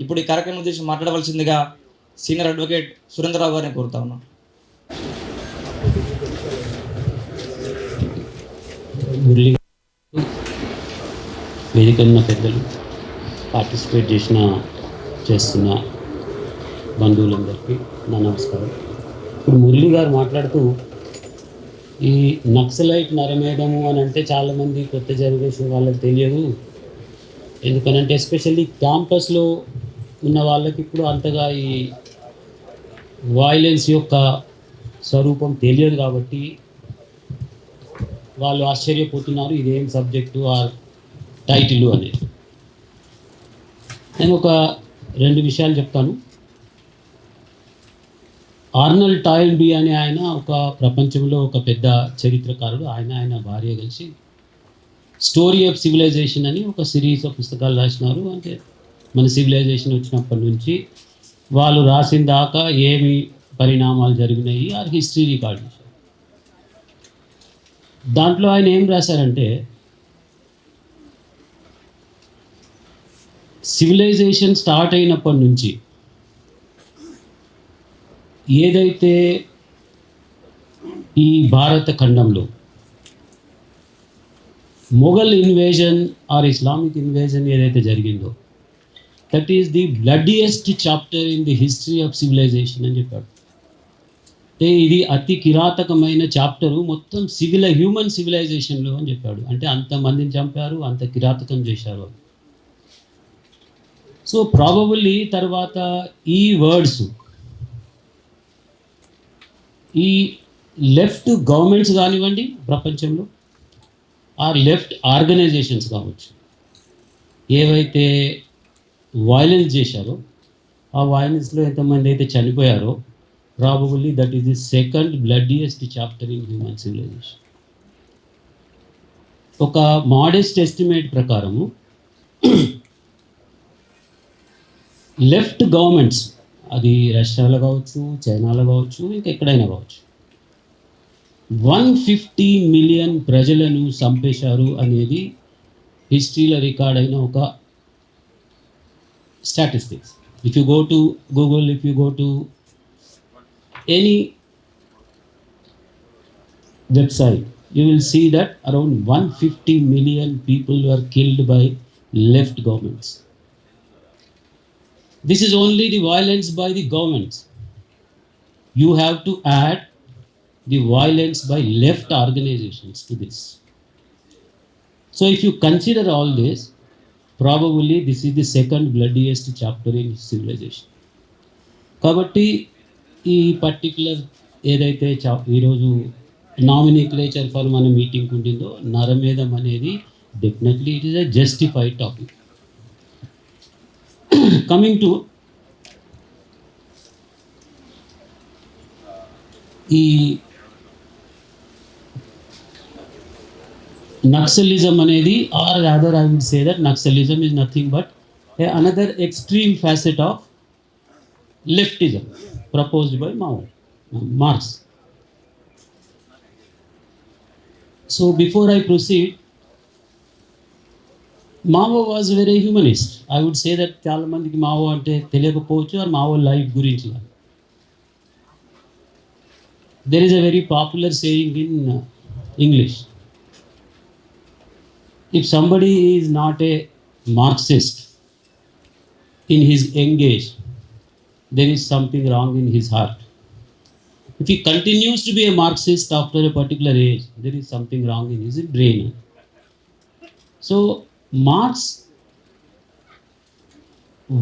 ఇప్పుడు ఈ కార్యక్రమం ఉద్దేశం మాట్లాడవలసిందిగా సీనియర్ అడ్వకేట్ సురేంద్రరావు గారిని కోరుతా ఉన్నాం. వేదిక ఉన్న పెద్దలు, పార్టిసిపేట్ చేస్తున్న బంధువులందరికీ నా నమస్కారం. ఇప్పుడు మురళి గారు మాట్లాడుతూ ఈ నక్సలైట్ నరమేధము అని అంటే చాలామంది కొత్త జనరేషన్ వాళ్ళకి తెలియదు, ఎందుకనంటే ఎస్పెషల్లీ క్యాంపస్లో ఉన్న వాళ్ళకి ఇప్పుడు అంతగా ఈ వైలెన్స్ యొక్క స్వరూపం తెలియదు కాబట్టి వాళ్ళు ఆశ్చర్యపోతున్నారు ఇదేం సబ్జెక్టు ఆ టైటిల్ అనేది. నేను ఒక 2 విషయాలు చెప్తాను. ఆర్నల్డ్ టాయిల్బీ అనే ఆయన ఒక ప్రపంచంలో ఒక పెద్ద చరిత్రకారుడు. ఆయన భార్య కలిసి స్టోరీ ఆఫ్ సివిలైజేషన్ అని ఒక సిరీస్ ఆఫ్ పుస్తకాలు రాసినారు. అంటే మన సివిలైజేషన్ వచ్చినప్పటి నుంచి వాళ్ళు రాసిన దాకా ఏమి పరిణామాలు జరిగినాయి ఆ హిస్టరీ రికార్డ్ చేశారు. దాంట్లో ఆయన ఏం రాశారంటే, సివిలైజేషన్ స్టార్ట్ అయినప్పటి నుంచి ఏదైతే ఈ భారత ఖండంలో Mughal invasion or Islamic invasion ఏదైతే జరిగిందో, that is the bloodiest chapter in the history of civilisation అని చెప్పాడు. అంటే ఇది అతి కిరాతకమైన చాప్టరు మొత్తం హ్యూమన్ సివిలైజేషన్లో అని చెప్పాడు. అంటే అంతమందిని చంపారు, అంత కిరాతకం చేశారు. సో ప్రాబబుల్లీ తర్వాత ఈ వర్డ్స్ ఈ లెఫ్ట్ గవర్నమెంట్స్ కానివ్వండి ప్రపంచంలో, ఆర్ లెఫ్ట్ ఆర్గనైజేషన్స్ కావచ్చు, ఏవైతే వైలెన్స్ చేశారో ఆ వైలెన్స్లో ఎంతమంది అయితే చనిపోయారో, probably that is the second bloodiest chapter in human civilisation. ఒక మోడెస్ట్ ఎస్టిమేట్ ప్రకారము లెఫ్ట్ గవర్నమెంట్స్, అది రష్యాలో కావచ్చు, చైనాలో కావచ్చు, ఇంకెక్కడైనా కావచ్చు, 150 మిలియన్ ప్రజలను చంపేశారు అనేది హిస్టరీలో రికార్డ్ అయిన ఒక statistics. If you go to Google, if you go to any website, you will see that around 150 million people were killed by left governments. This is only the violence by the governments. You have to add the violence by left organizations to this. So if you consider all this, probably this is the second bloodiest chapter in civilization. కాబట్టి ఈ particular ఏదైతే ఈరోజు nomenclature for మన meeting ఉండిందో, నరమేధం అనేది definitely it is a justified topic. Coming to ఈ నక్సలిజం అనేది, or rather I would say that Naxalism is nothing but another extreme facet of leftism proposed by Marx. So before I proceed, Mao was very humanist. I would say that చాలా మందికి Mao అంటే తెలియకపోవచ్చు, or Mao life గురించి. There is a very popular saying in English. If somebody is not a Marxist in his young age, there is something wrong in his heart. If he continues to be a Marxist after a particular age, there is something wrong in his brain. So Marx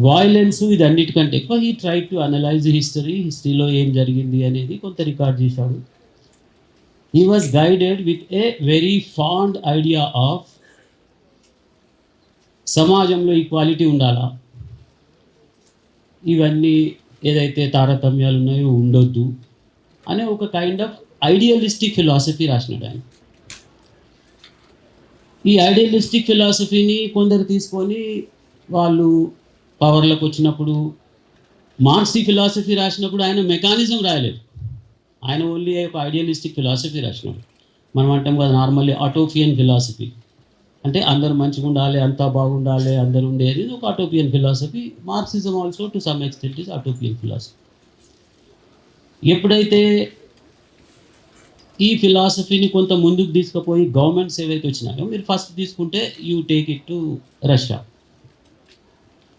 violence with అన్నిటికంటే ఎక్కువ he tried to analyze the historyలో ఏం జరిగింది అనేది కొంత record చేశాడు. He was guided with a very fond idea of సమాజంలో equality ఉండాలా, ఇవన్నీ ఏదైతే తారతమ్యాలు ఉన్నాయో ఉండొద్దు అనే ఒక కైండ్ ఆఫ్ ఐడియలిస్టిక్ ఫిలాసఫీ రాసినాడు ఆయన. ఈ ఐడియలిస్టిక్ ఫిలాసఫీని కొందరు తీసుకొని వాళ్ళు పవర్లోకి వచ్చినప్పుడు, మార్క్స్ ఈ ఫిలాసఫీ రాసినప్పుడు ఆయన మెకానిజం రాయలేదు, ఆయన ఓన్లీ ఒక ఐడియలిస్టిక్ ఫిలాసఫీ రాసినాడు. మనం అంటాం కదా నార్మల్లీ ఆటోఫియన్ ఫిలాసఫీ. అంటే అందరూ మంచిగా ఉండాలి, అంతా బాగుండాలి, అందరూ ఉండేది ఒక utopian philosophy. Marxism also to some extent is utopian philosophy. ఎప్పుడైతే ఈ ఫిలాసఫీని కొంత ముందుకు తీసుకుపోయి గవర్నమెంట్స్ ఏవైతే వచ్చినాయో, మీరు ఫస్ట్ తీసుకుంటే you take it to Russia.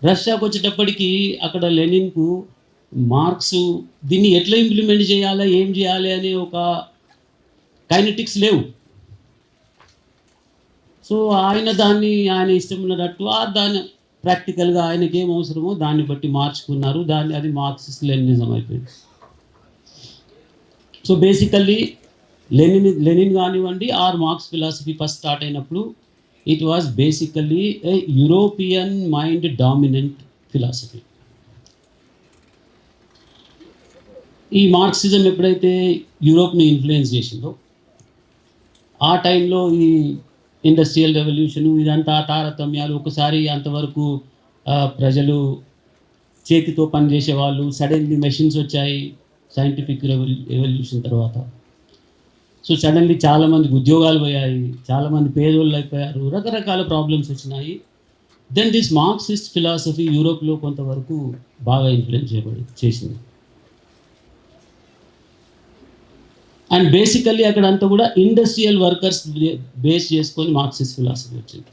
రష్యాకు వచ్చేటప్పటికి అక్కడ లెనిన్కు మార్క్స్ దీన్ని ఎట్లా ఇంప్లిమెంట్ చేయాలి, ఏం చేయాలి అనే ఒక కైనెటిక్స్ లేవు. సో ఆయన ఇష్టం ఉన్నట్టు దాన్ని ప్రాక్టికల్గా ఆయనకి ఏం అవసరమో దాన్ని బట్టి మార్చుకున్నారు. అది మార్క్సిస్ట్ లెనినిజం అయిపోయింది. సో బేసికల్లీ లెనిన్ కానివ్వండి or Marx philosophy first start అయినప్పుడు it was basically a European mind dominant philosophy. ఈ మార్క్సిజం ఎప్పుడైతే యూరోప్ని ఇన్ఫ్లుయెన్స్ చేసిందో ఆ టైంలో ఈ ఇండస్ట్రియల్ రెవల్యూషను ఇదంతా తారతమ్యాలు, ఒకసారి అంతవరకు ప్రజలు చేతితో పనిచేసే వాళ్ళు, సడన్లీ మెషిన్స్ వచ్చాయి సైంటిఫిక్ రెవల్యూషన్ తర్వాత. సో సడన్లీ చాలామందికి ఉద్యోగాలు పోయాయి, చాలామంది పేదోళ్ళు అయిపోయారు, రకరకాల ప్రాబ్లమ్స్ వచ్చినాయి. దెన్ దిస్ మార్క్సిస్ట్ ఫిలాసఫీ యూరోప్లో కొంతవరకు బాగా ఇన్ఫ్లుయెన్స్ చేసింది. అండ్ బేసికల్లీ అక్కడంతా కూడా ఇండస్ట్రియల్ వర్కర్స్ బేస్ చేసుకొని మార్క్సిస్ట్ ఫిలాసఫీ వచ్చింది.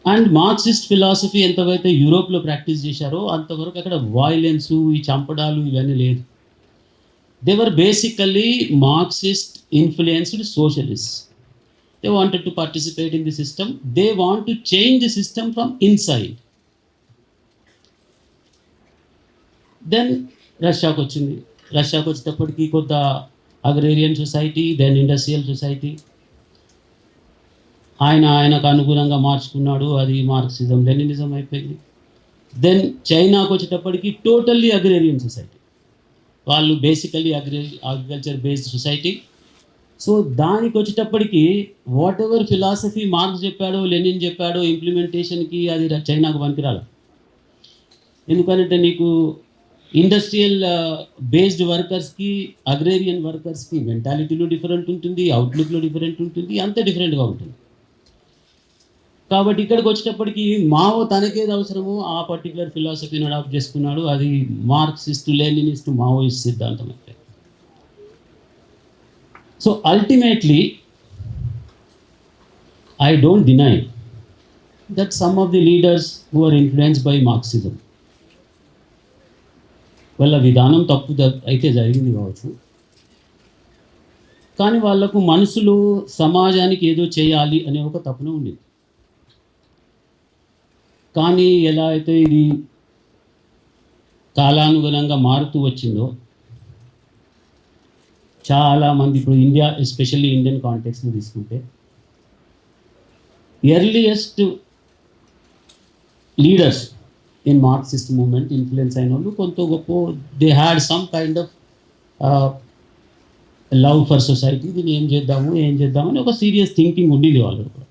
అండ్ మార్క్సిస్ట్ ఫిలాసఫీ ఎంతవైతే యూరోప్లో ప్రాక్టీస్ చేశారో అంతవరకు అక్కడ వాయిలెన్స్, ఈ చంపడాలు ఇవన్నీ లేదు. They were basically Marxist influenced socialist. They wanted to participate in the system. They want to change the system from inside. Then రష్యాకు వచ్చింది. రష్యాకు వచ్చేటప్పటికి కొంత agrarian society, then industrial society. ఆయనకు అనుగుణంగా మార్చుకున్నాడు. అది మార్క్సిజం లెనినిజం అయిపోయింది. దెన్ చైనాకు వచ్చేటప్పటికి టోటల్లీ అగ్రేరియన్ సొసైటీ. వాళ్ళు basically agriculture based society. So దానికి వచ్చేటప్పటికి వాట్ ఎవర్ ఫిలాసఫీ మార్క్స్ చెప్పాడో, లెనిన్ చెప్పాడో ఇంప్లిమెంటేషన్కి అది చైనాకు పనికిరాలి. ఎందుకంటే నీకు ఇండస్ట్రియల్ బేస్డ్ వర్కర్స్కి, అగ్రేరియన్ వర్కర్స్కి మెంటాలిటీలో డిఫరెంట్ ఉంటుంది, అవుట్లుక్లో డిఫరెంట్ ఉంటుంది, అంత డిఫరెంట్గా ఉంటుంది. కాబట్టి ఇక్కడికి వచ్చేటప్పటికి మావో తనకేది అవసరమో ఆ పర్టికులర్ ఫిలాసఫీని అడాప్ట్ చేసుకున్నాడు. అది మార్క్సిస్ట్, లెనినిస్ట్, మావోయిస్ట్ సిద్ధాంతం అయితే. So ultimately I don't deny that some of the leaders who are influenced by Marxism, వాళ్ళ విధానం తప్పు అయితే జరిగింది కావచ్చు, కానీ వాళ్లకు మనసులో సమాజానికి ఏదో చేయాలి అనే ఒక తపన ఉండేది. కానీ ఎలా అయితే ఇది కాలానుగుణంగా మారుతూ వచ్చిందో చాలామంది, ఇప్పుడు ఇండియా ఎస్పెషల్లీ ఇండియన్ కాంటెక్స్ని తీసుకుంటే earliest leaders in Marxist movement influence అయిన వాళ్ళు కొంత గొప్ప, they had some kind of love for society. దీన్ని ఏం చేద్దామని ఒక సీరియస్ థింకింగ్ ఉండేది వాళ్ళు కూడా.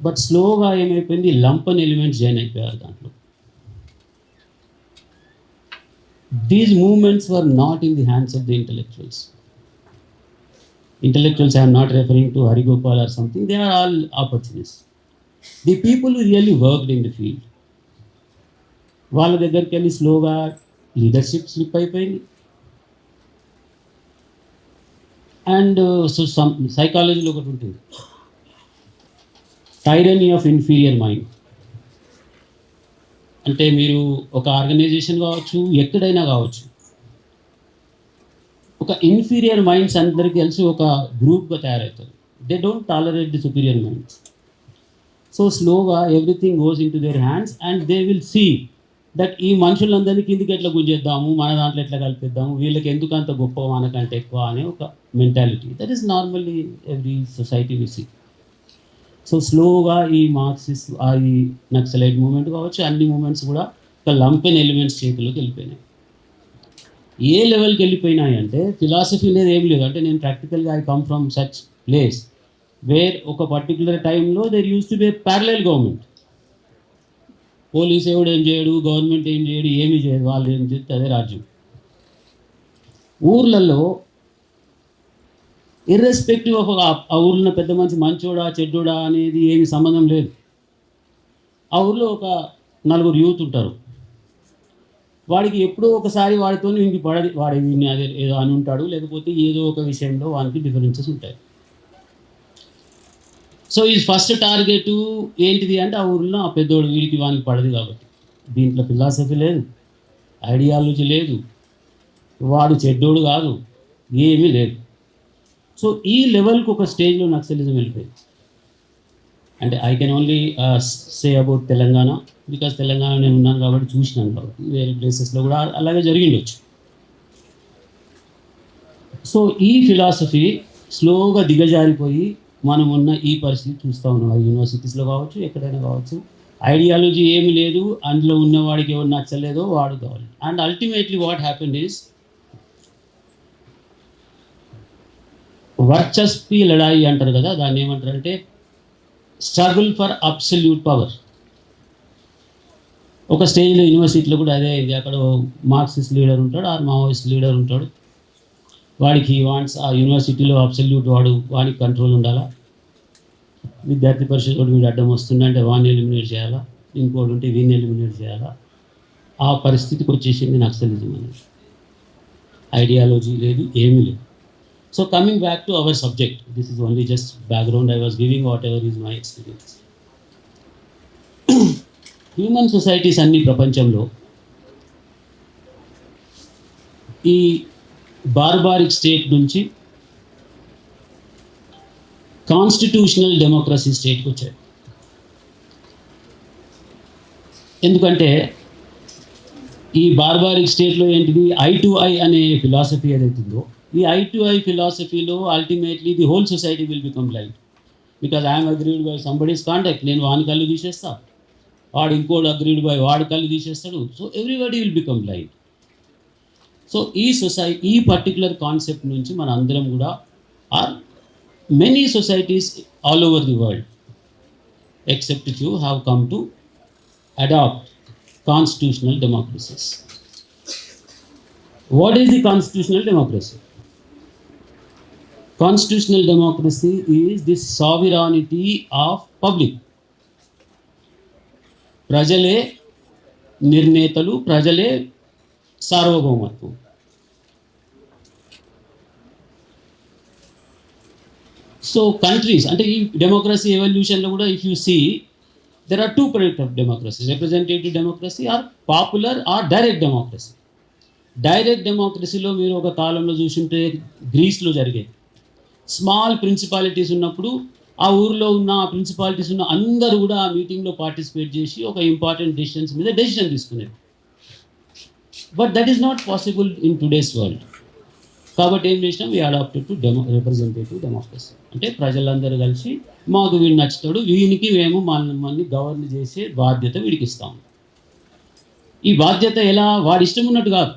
బట్ స్లోగా ఏమైపోయింది, లంపన్ ఎలిమెంట్స్ జాయిన్ అయిపోయారు దాంట్లో. These movements were not in the hands of the intellectuals. Intellectuals, I am not referring to Harigopal or something, they are all opportunists. The people who really worked in the field, వాళ్ళ దగ్గరికి వెళ్ళి స్లోగా leadership slip అయిపోయింది. And so సైకాలజీలో ఒకటి ఉంటుంది, టైరనీ of inferior mind. అంటే మీరు ఒక ఆర్గనైజేషన్ కావచ్చు, ఎక్కడైనా కావచ్చు, ఒక ఇన్ఫీరియర్ మైండ్స్ అందరికీ కలిసి ఒక గ్రూప్గా తయారవుతారు. They don't tolerate the superior minds. So స్లోగా everything goes in to their hands and they will see that ఈ మనుషులందరినీ కిందికి ఎట్లా గుంజేద్దాము, మన దాంట్లో ఎట్లా కలిపిద్దాము, వీళ్ళకి ఎందుకు అంత గొప్ప మనకంటే ఎక్కువ అనే ఒక mentality. That is normally every society we see. So స్లోగా ఈ మార్క్సిస్ట్, ఈ నక్సలైట్ మూమెంట్ కావచ్చు, అన్ని మూమెంట్స్ కూడా ఒక లంపెన్ ఎలిమెంట్స్ చేతిలోకి వెళ్ళిపోయినాయి. ఏ లెవెల్కి వెళ్ళిపోయినాయి అంటే ఫిలాసఫీ లేదు, ఏం లేదు. అంటే నేను ప్రాక్టికల్గా I come from such place where ఒక పర్టికులర్ టైంలో there used to be parallel government. Police ఎవడు ఏం చేయడు, గవర్నమెంట్ ఏం చేయడు, ఏమీ చేయదు, వాళ్ళు ఏం చేస్తే అదే రాజ్యం. ఊర్లలో ఇర్రెస్పెక్టివ్ ఆఫ్ ఆ ఊరిలో పెద్ద మంచోడా చెడ్డోడా అనేది ఏమి సంబంధం లేదు. ఆ ఊరిలో ఒక నలుగురు యూత్ ఉంటారు. వాడికి ఎప్పుడో ఒకసారి వాడితో ఇంక పడది, వాడి వీడిని అదే ఏదో అని ఉంటాడు, లేకపోతే ఏదో ఒక విషయంలో వానికి డిఫరెన్సెస్ ఉంటాయి. సో ఈ ఫస్ట్ టార్గెట్ ఏంటిది అంటే ఆ ఊరిలో ఆ పెద్దోడు వీడికి వానికి పడదు కాబట్టి. దీంట్లో ఫిలాసఫీ లేదు, ఐడియాలజీ లేదు, వాడు చెడ్డోడు కాదు, ఏమీ లేదు. సో ఈ లెవెల్కి ఒక స్టేజ్లో నక్సలిజం వెళ్ళిపోయింది. అంటే I can only say about Telangana, because Telangana నేను ఉన్నాను కాబట్టి చూసినాను కాబట్టి. వేరే ప్లేసెస్లో కూడా అలాగే జరిగిండొచ్చు. సో ఈ ఫిలాసఫీ స్లోగా దిగజారిపోయి మనం ఉన్న ఈ పరిస్థితి చూస్తూ ఉన్నాం. యూనివర్సిటీస్లో కావచ్చు, ఎక్కడైనా కావచ్చు. ఐడియాలజీ ఏమి లేదు, అందులో ఉన్నవాడికి ఎవరు నచ్చలేదో వాడు కావాలి. And ultimately what happened is వర్చస్పీ లడాయి అంటారు కదా, దాన్ని ఏమంటారంటే స్ట్రగుల్ ఫర్ అబ్సల్యూట్ పవర్. ఒక స్టేజ్లో యూనివర్సిటీలో కూడా అదే అయింది. అక్కడ మార్క్సిస్ట్ లీడర్ ఉంటాడు, ఆ మావోయిస్ట్ లీడర్ ఉంటాడు. వాడికి వాంట్స్ ఆ యూనివర్సిటీలో అబ్సల్యూట్ వాడికి కంట్రోల్ ఉండాలా. విద్యార్థి పరిషత్ వీడు అడ్డం వస్తుందంటే వాడిని ఎలిమినేట్ చేయాలా, ఇంకోటి ఉంటే వీడిని ఎలిమినేట్ చేయాలా. ఆ పరిస్థితికి వచ్చేసింది నక్సలిజం అనేది. ఐడియాలజీ లేదు, ఏమీ లేదు. So coming back to our subject, this is only just background I was giving, whatever is my experience. Human societies అన్ని ప్రపంచంలో ఈ బార్బారిక్ స్టేట్ నుంచి కాన్స్టిట్యూషనల్ డెమోక్రసీ స్టేట్కి వచ్చాయి. ఎందుకంటే ఈ బార్బారిక్ స్టేట్లో ఏంటిది, ఐ టు ఐ అనే ఫిలాసఫీ ఏదైతుందో, ఈ ఐ టు ఐ ఫిలాసఫీలో ultimately the whole society will become blind. Because I'm agreed by somebody's contact, నేను వాని కళ్ళు తీసేస్తా, వాడు ఇంకోటి అగ్రీడ్ బై వాడి కళ్ళు తీసేస్తాడు. So everybody will become blind. So ఈ పర్టికులర్ కాన్సెప్ట్ నుంచి మన అందరం కూడా or many societies all over the world except few have come to adapt constitutional democracies. What is the constitutional democracy? Constitutional democracy is the sovereignty of public. ప్రజలే నిర్ణేతలు, ప్రజలే సార్వభౌమత్వం. So countries అంటే ఈ democracy ఎవల్యూషన్లో కూడా if you see, there are two kinds of democracy: representative democracy or popular or direct democracy. Direct డెమోక్రసీలో మీరు ఒక కాలంలో చూసుంటే గ్రీస్లో జరిగేది. స్మాల్ ప్రిన్సిపాలిటీస్ ఉన్నప్పుడు ఆ ఊరిలో ఉన్న ఆ ప్రిన్సిపాలిటీస్ ఉన్న అందరూ కూడా ఆ మీటింగ్లో పార్టిసిపేట్ చేసి ఒక ఇంపార్టెంట్ డెసిషన్స్ మీద డెసిషన్ తీసుకునేది. But that is not possible in today's world. కాబట్టి ఏం చేసినాం, we adapted to representative democracy. అంటే ప్రజలందరూ కలిసి మాకు వీడు నచ్చుతాడు, వీనికి మేము మనల్ని గవర్న్ చేసే బాధ్యత వీడికి ఇస్తాము. ఈ బాధ్యత ఎలా, వాడి ఇష్టం ఉన్నట్టు కాదు.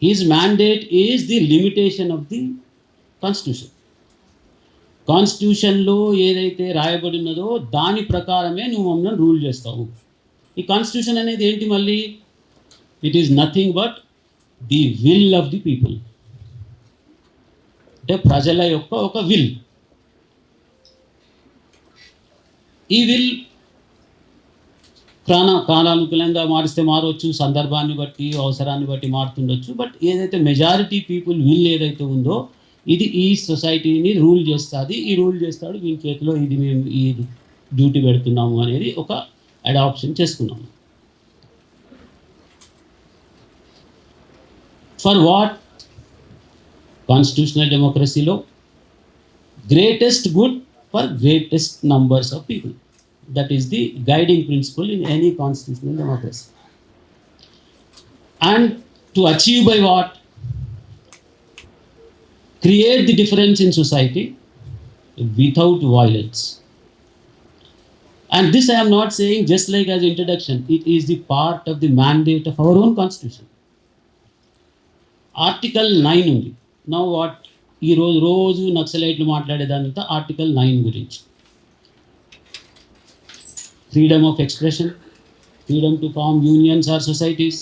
His mandate is the limitation of the constitution. కాన్స్టిట్యూషన్లో ఏదైతే రాయబడి ఉన్నదో దాని ప్రకారమే నువ్వు మమ్మల్ని రూల్ చేస్తావు. ఈ కాన్స్టిట్యూషన్ అనేది ఏంటి మళ్ళీ, it is nothing but the will of the people. అంటే ప్రజల యొక్క ఒక విల్. ఈ విల్ కాలానుకూలంగా మారిస్తే మారవచ్చు, సందర్భాన్ని బట్టి అవసరాన్ని బట్టి మారుతుండొచ్చు. బట్ ఏదైతే మెజారిటీ పీపుల్ విల్ ఏదైతే ఉందో ఇది ఈ సొసైటీని రూల్ చేస్తుంది. ఈ రూల్ చేస్తాడు, వీని చేతిలో ఇది మేము ఈ డ్యూటీ పెడుతున్నాము అనేది ఒక అడాప్షన్ చేసుకున్నాము. For what? కాన్స్టిట్యూషనల్ డెమోక్రసీలో greatest good for greatest numbers of people. That is the guiding principle in any constitutional democracy. And to achieve by what? Create the difference in society without violence. And this I am not saying just like as introduction. It is the part of the mandate of our own constitution. Article 9 ఉంది. Now what? ఈ రోజు నక్సలైట్లు మాట్లాడేదానంతా article 9 గురించి. Freedom of expression, freedom to form unions or societies,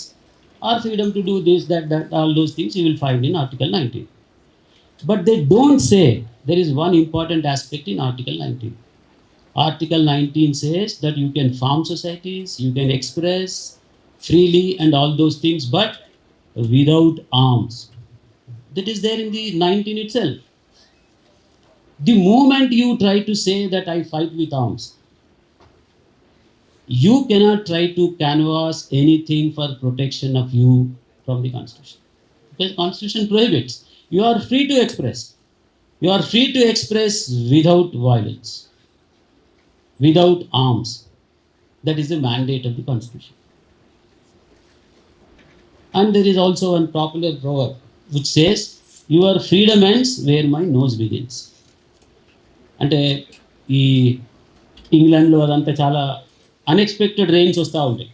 or freedom to do this, that, all those things you will find in Article 19. But they don't say there is one important aspect in Article 19. Article 19 says that you can form societies, you can express freely and all those things, but without arms. That is there in the 19 itself. The moment you try to say that I fight with arms, you cannot try to canvass anything for protection of you from the Constitution. Because Constitution prohibits. You are free to express. You are free to express without violence, without arms. That is the mandate of the Constitution. And there is also one popular proverb which says, your freedom ends where my nose begins. అంటే ఈ ఇంగ్లాండ్లో అదంతా చాలా unexpected rains వస్తూ ఉంటాయి.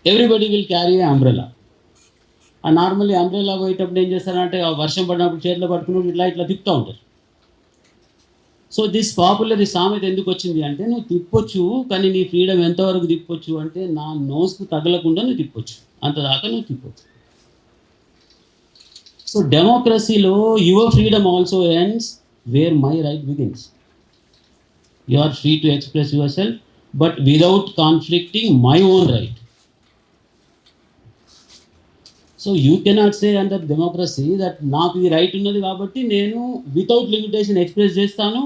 Everybody will carry A umbrella. ఆ normally umbrella పోయేటప్పుడు ఏం చేస్తారంటే ఆ వర్షం పడినప్పుడు చేతిలో పట్టుకుని ఇట్లా ఇట్లా తిప్పుతూ ఉంటారు. సో దిస్ పాపులర్ ఈ సామెత ఎందుకు వచ్చింది అంటే, నువ్వు తిప్పొచ్చు కానీ నీ ఫ్రీడమ్ ఎంతవరకు తిప్పొచ్చు అంటే నా నోస్కు తగలకుండా నువ్వు తిప్పొచ్చు, అంతదాకా నువ్వు తిప్పొచ్చు. సో డెమోక్రసీలో your freedom also ends where my right begins. You are free to express yourself but without conflicting my own right. So you cannot say under democracy that నాకు ఈ రైట్ ఉన్నది కాబట్టి నేను వితౌట్ లిమిటేషన్ ఎక్స్ప్రెస్ చేస్తాను.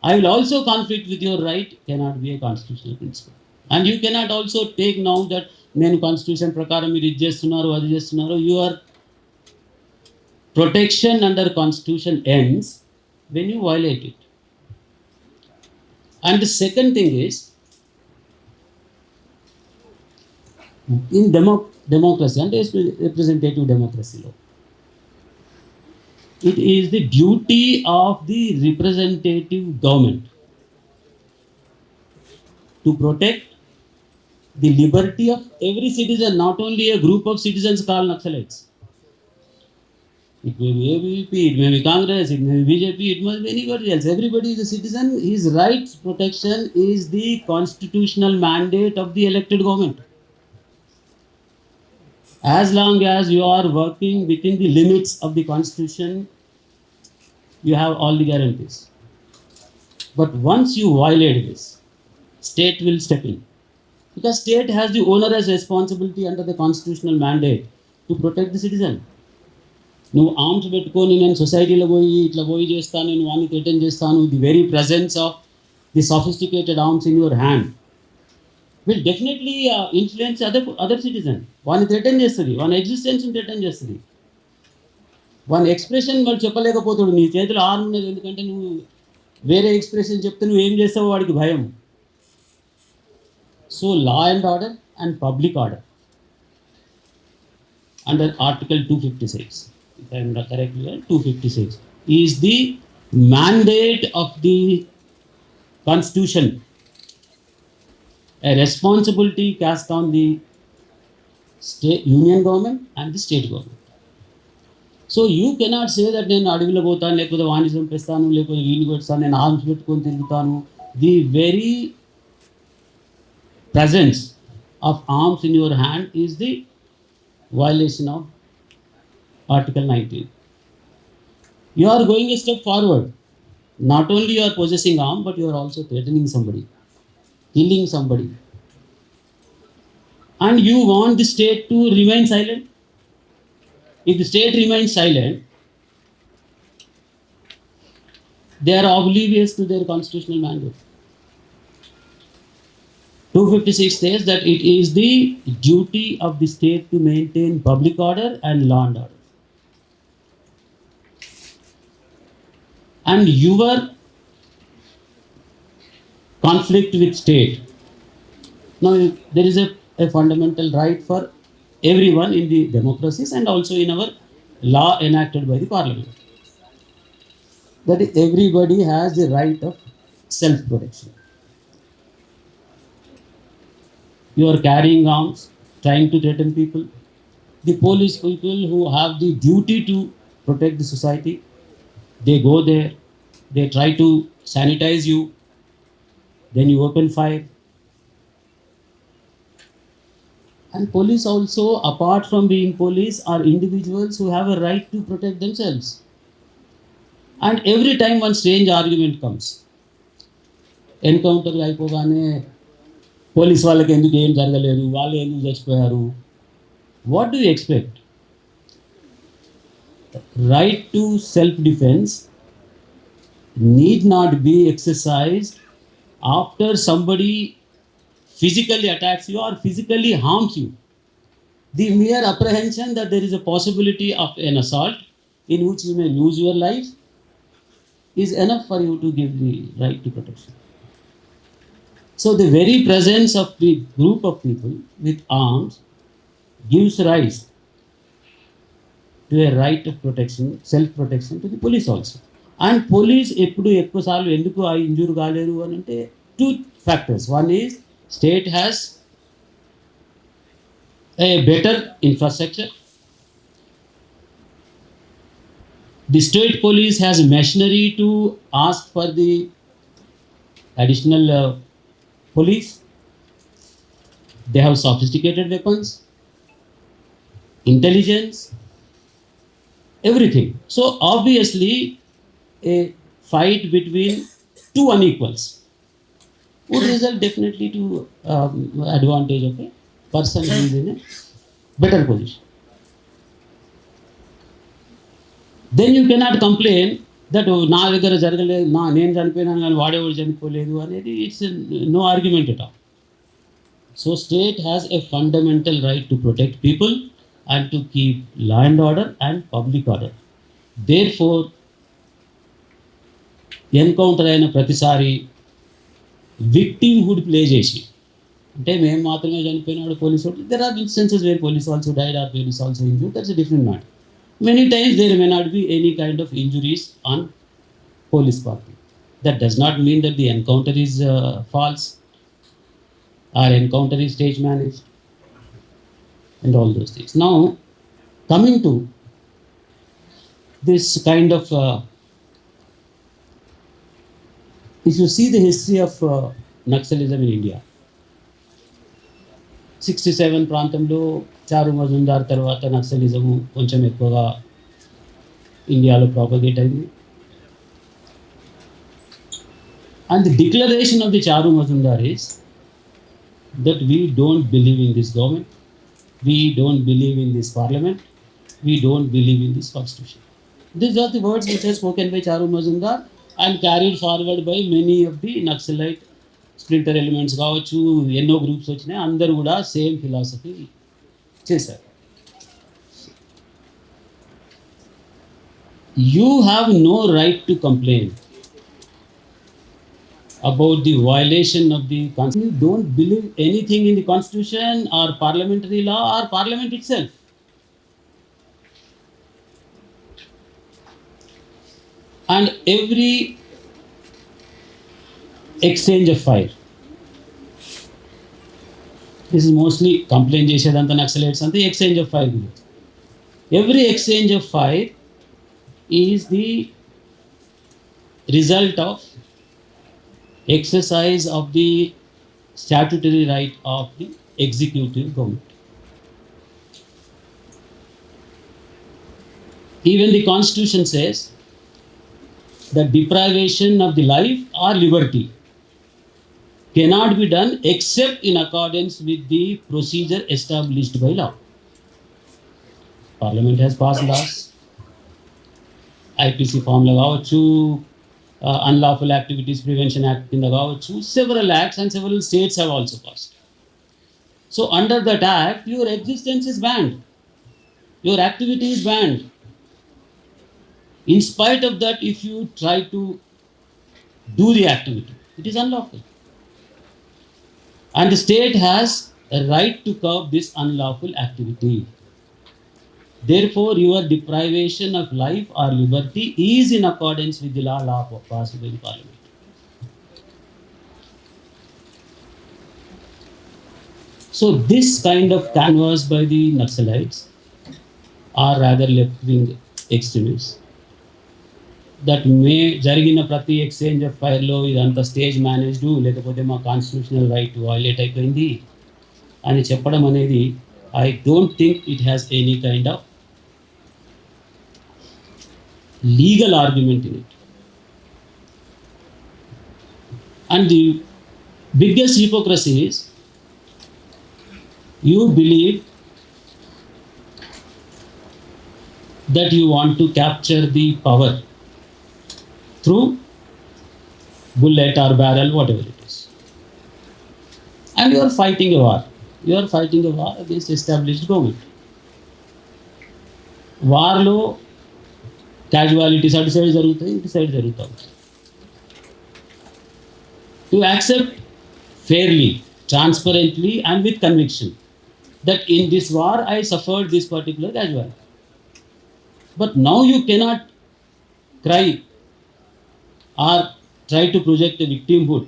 I will also conflict with your right cannot be a constitutional principle. And you cannot also take now that నేను constitution ప్రకారం మీరు ఇది చేస్తున్నారు అది చేస్తున్నారు. Your protection under constitution ends when you violate it. And the second thing is, in democracy and representative democracy law, it is the duty of the representative government to protect the liberty of every citizen, not only a group of citizens called Naxalites. It may be ABP, it may be Congress, it may be BJP, it must be anybody else. Everybody is a citizen. His rights protection is the constitutional mandate of the elected government. As long as you are working within the limits of the Constitution, you have all the guarantees. But once you violate this, state will step in. Because state has the onerous responsibility under the constitutional mandate to protect the citizen. నువ్వు arms పెట్టుకొని నేను సొసైటీలో పోయి ఇట్లా పోయి చేస్తాను, నేను వాడిని థ్రెటన్ చేస్తాను, the very presence of the sophisticated arms in your hand will definitely influence other citizen. వాడిని థ్రెటన్ చేస్తుంది, వాని ఎగ్జిస్టెన్స్ని థ్రెటన్ చేస్తుంది. వాని ఎక్స్ప్రెషన్ వాళ్ళు చెప్పలేకపోతాడు. నీ చేతిలో ఆర్మ్ ఉన్నది, ఎందుకంటే నువ్వు వేరే ఎక్స్ప్రెషన్ చెప్తే నువ్వు ఏం చేస్తావో వాడికి భయం. So law and order and public order under article 256, if I am correctly, 256 is the mandate of the Constitution, a responsibility cast on the state union government and the state government. So you cannot say that నేను అడవిలో పోతాను, లేకపోతే వాణి చంపేస్తాను, లేకపోతే వీళ్ళు పెడతాను, నేను arms పెట్టుకొని తిరుగుతాను. The very presence of arms in your hand is the violation of Article 19. You are going a step forward. Not only you are possessing arm, but you are also threatening somebody, killing somebody. And you want the state to remain silent? If the state remains silent, they are oblivious to their constitutional mandate. 256 says that it is the duty of the state to maintain public order and law and order. And your conflict with state. Now there is a fundamental right for everyone in the democracies and also in our law enacted by the parliament, that everybody has the right of self-protection. You are carrying arms, trying to threaten people. The police people who have the duty to protect the society, they go there, they try to sanitize you, then you open fire. And police also, apart from being police, are individuals who have a right to protect themselves. And every time one strange argument comes. Encounter అయిపోగానే police వాళ్ళకి ఎందుకు ఏం జరగలేదు, వాళ్ళు ఎందుకు చచ్చిపోయారు. What do you expect? Right to self defence need not be exercised after somebody physically attacks you or physically harms you. The mere apprehension that there is a possibility of an assault in which you may lose your life is enough for you to give the right to protection. So the very presence of the group of people with arms gives rise to a right of protection, self-protection to the police also. And police ఎప్పుడు ఎక్కువసార్లు ఎందుకు ఆ injure కాలేరు అని అంటే 2 factors. One is state has a better infrastructure. The state police has machinery to ask for the additional police. They have sophisticated weapons, intelligence, everything. So obviously a fight between two unequals would result definitely to advantage of a person who is in a better position. Then you cannot complain that నా దగ్గర జరగలేదు, నేను చనిపోయినాను కానీ వాడేవాడు చనిపోలేదు అనేది it's no argument at all. So state has a fundamental right to protect people and to keep law and order and public order. Therefore encounter అయిన ప్రతిసారి విక్టిమ్హుడ్ ప్లే చేసి, అంటే మేము మాత్రమే చనిపోయినాడు police, there are instances where police also died or police also injured, that's a different matter. Many times there may not be any kind of injuries on police party. That does not mean that the encounter is false or encounter is stage managed and all those things. Now coming to this kind of if you see the history of Naxalism in India, 67 ప్రాంతంలో చారు మజుందార్ తర్వాత నక్సలిజము కొంచెం ఎక్కువగా ఇండియాలో propagate అయింది. And the declaration of the Charu Majumdar is that we don't believe in this government, we don't believe in this parliament, we don't believe in this constitution. These are the words which are spoken by Charu Mazumdar and carried forward by many of the Naxalite splinter elements కావచ్చు, ఎన్నో groups వచ్చినాయి, అందరూ కూడా same philosophy చేశారు. You have no right to complain about the violation of the constitution. You don't believe anything in the constitution or parliamentary law or parliament itself. And every exchange of fire, this is mostly complaint చేసేదంతా Naxalites అంతా exchange of fire గురించి. Every exchange of fire is the result of exercise of the statutory right of the executive government. Even the constitution says that deprivation of the life or liberty cannot be done except in accordance with the procedure established by law. Parliament has passed laws, IPC form lagavachu, Unlawful Activities Prevention Act కింద కావచ్చు, several acts and several states have also passed. So under that act your existence is banned, your activity is banned. In spite of that, if you try to do the activity, it is unlawful, and the state has a right to curb this unlawful activity. Therefore, your deprivation of life or liberty is in accordance with the law passed by the parliament. So this kind of canvas by the Naxalites are rather left-wing extremists that may జరిగిన ప్రతి exchange of ఫైర్లో ఇదంతా stage managed, లేకపోతే మా constitutional right violate అయిపోయింది అని చెప్పడం అనేది I don't think it has any kind of legal argument in it. And the biggest hypocrisy is you believe that you want to capture the power through bullet or barrel, whatever it is. And you are fighting a war. You are fighting a war against established government. వార్లో casualties అటు side జరుగుతాయి, ఇటు side జరుగుతాయి. To accept fairly, transparently and with conviction that in this war I suffered this particular casualty. But now you cannot cry or try to project a victimhood.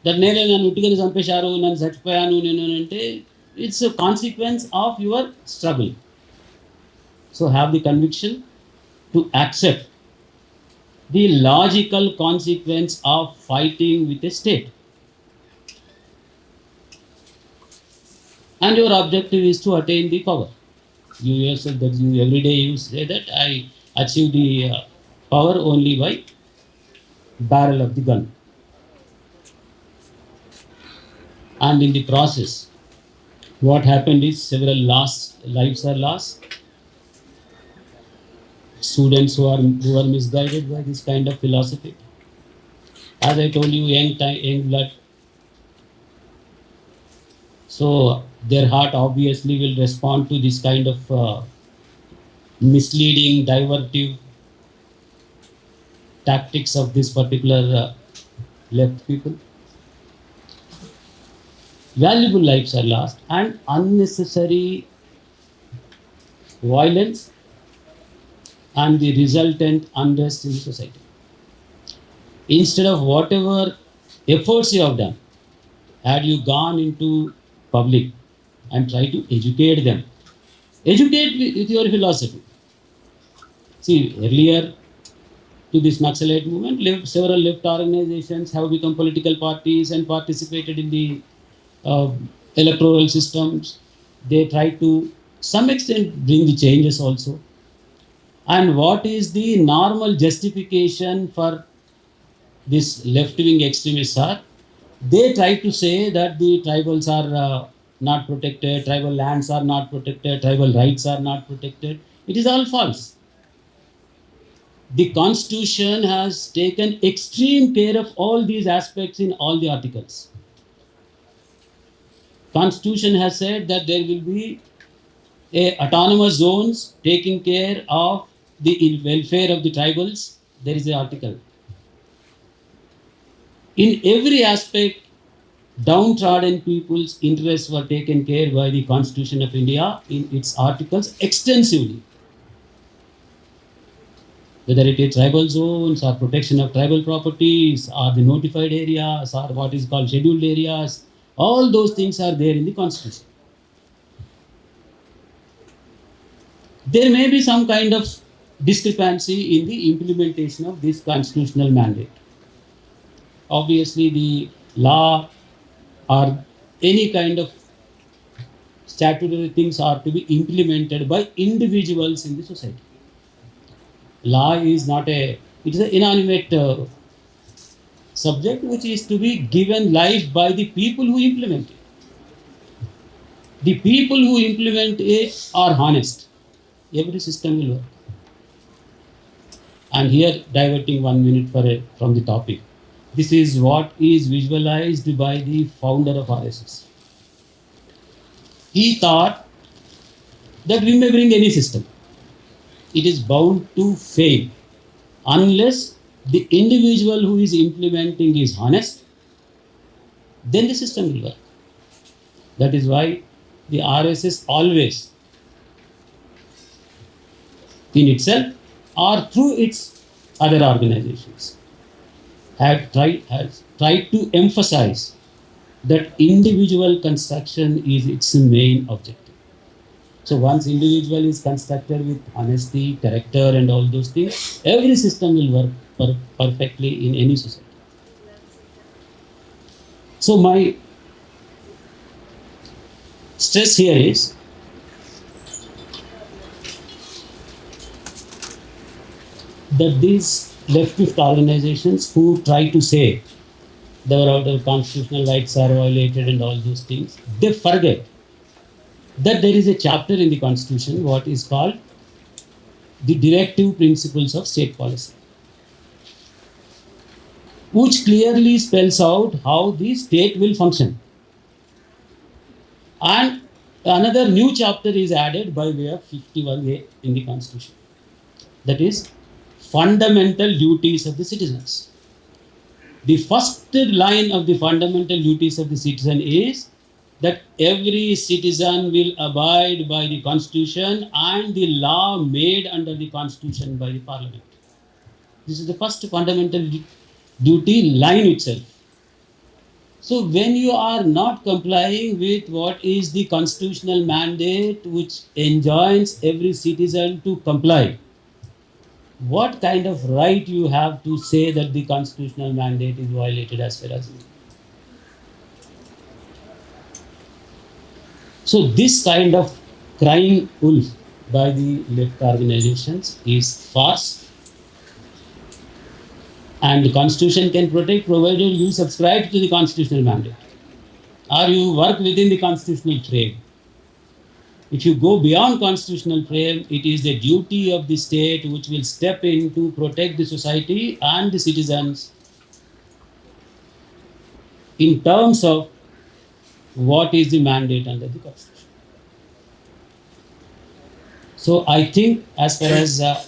That nanu uttigani champesharu, nanu chachipayanu nenu ante, it's a consequence of your struggle. So have the conviction to accept the logical consequence of fighting with a state. And your objective is to attain the power. You yourself, that you every day you say that I achieve the power only by barrel of the gun. And in the process, what happened is several lives are lost. Students who are misguided by this kind of philosophy. As I told you, young blood. So their heart obviously will respond to this kind of misleading, divertive tactics of this particular left people. Valuable lives are lost and unnecessary violence and the resultant unrest in the society. Instead of whatever efforts you have done, had you gone into public and tried to educate them, educate with your philosophy. See, earlier to this Naxalite movement, several left organizations have become political parties and participated in the electoral systems. They try to some extent bring the changes also. And what is the normal justification for this left-wing extremists are? They try to say that the tribals are not protected, tribal lands are not protected, tribal rights are not protected. It is all false. The Constitution has taken extreme care of all these aspects in all the articles. Constitution has said that there will be autonomous zones taking care of the welfare of the tribals. There is an article. In every aspect, downtrodden people's interests were taken care by the Constitution of India in its articles extensively. Whether it is tribal zones or protection of tribal properties or the notified areas or what is called scheduled areas, all those things are there in the Constitution. There may be some kind of discrepancy in the implementation of this constitutional mandate. Obviously, the law or any kind of statutory things are to be implemented by individuals in the society. Law is not it is an inanimate subject which is to be given life by the people who implement it. The people who implement it are honest. Every system will work. And here, diverting 1 minute from the topic. This is what is visualized by the founder of RSS. He thought that we may bring any system. It is bound to fail unless the individual who is implementing is honest, then the system will work. That is why the RSS always, in itself or through its other organizations, has tried to emphasize that individual construction is its main objective. So once individual is constructed with honesty, character and all those things, every system will work perfectly in any society. So my stress here is that these leftist organizations who try to say that our constitutional rights are violated and all those things, they forget that there is a chapter in the Constitution what is called the directive principles of state policy, which clearly spells out how the state will function. And another new chapter is added by way of 51A in the Constitution. That is fundamental duties of the citizens. The first line of the fundamental duties of the citizen is that every citizen will abide by the Constitution and the law made under the Constitution by the Parliament. This is the first fundamental duty line itself. So when you are not complying with what is the constitutional mandate which enjoins every citizen to comply, what kind of right you have to say that the constitutional mandate is violated as far as you? So this kind of crying wolf by the left organizations is farce, and the Constitution can protect provided you subscribe to the constitutional mandate or you work within the constitutional frame. If you go beyond constitutional frame, it is the duty of the state which will step in to protect the society and the citizens in terms of what is the mandate under the Constitution. So I think as far as I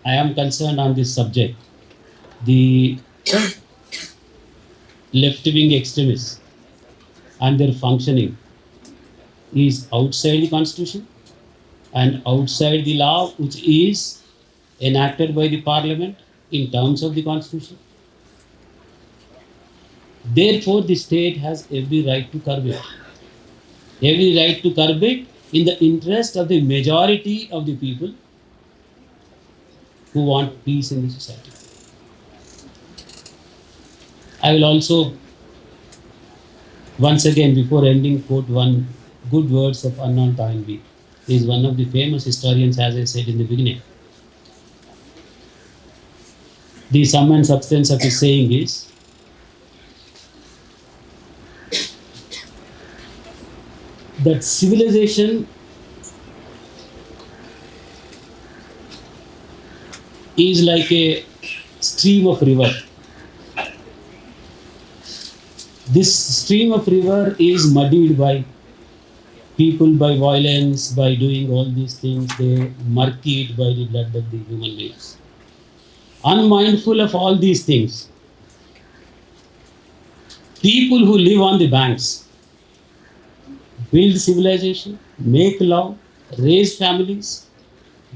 am concerned on this subject, the left-wing extremists and their functioning is outside the Constitution and outside the law which is enacted by the Parliament in terms of the Constitution. Therefore, the state has every right to curb it. Every right to curb it in the interest of the majority of the people who want peace in the society. I will also, once again, before ending, quote one good words of unknown 𝗗𝗜𝗦𝗖𝗟𝗔𝗜𝗠𝗘𝗥. He is one of the famous historians, as I said in the beginning. The sum and substance of his saying is, that civilization is like a stream of river. This stream of river is muddied by people, by violence, by doing all these things. They murky it by the blood of the human beings. Unmindful of all these things, people who live on the banks build civilization, make law, raise families.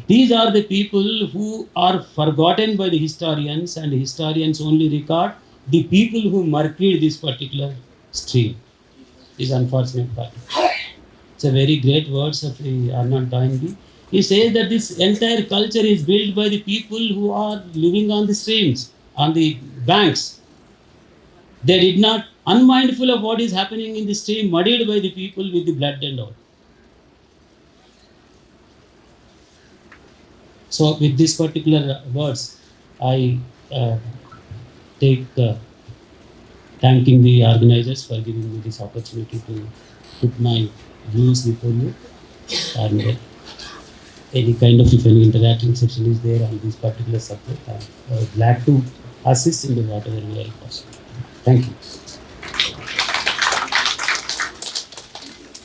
These are the people who are forgotten by the historians, and the historians only record the people who murkied this particular stream. This unfortunate part. It's a very great words of Arnold Toynbee. He says that this entire culture is built by the people who are living on the streams, on the banks. They did not, unmindful of what is happening in the stream, muddied by the people with the blood and all. So with this particular words, I take thanking the organizers for giving me this opportunity to put my views before you, and any kind of, if any interaction session is there on this particular subject, I'm glad to assist in the whatever way possible. Thank you.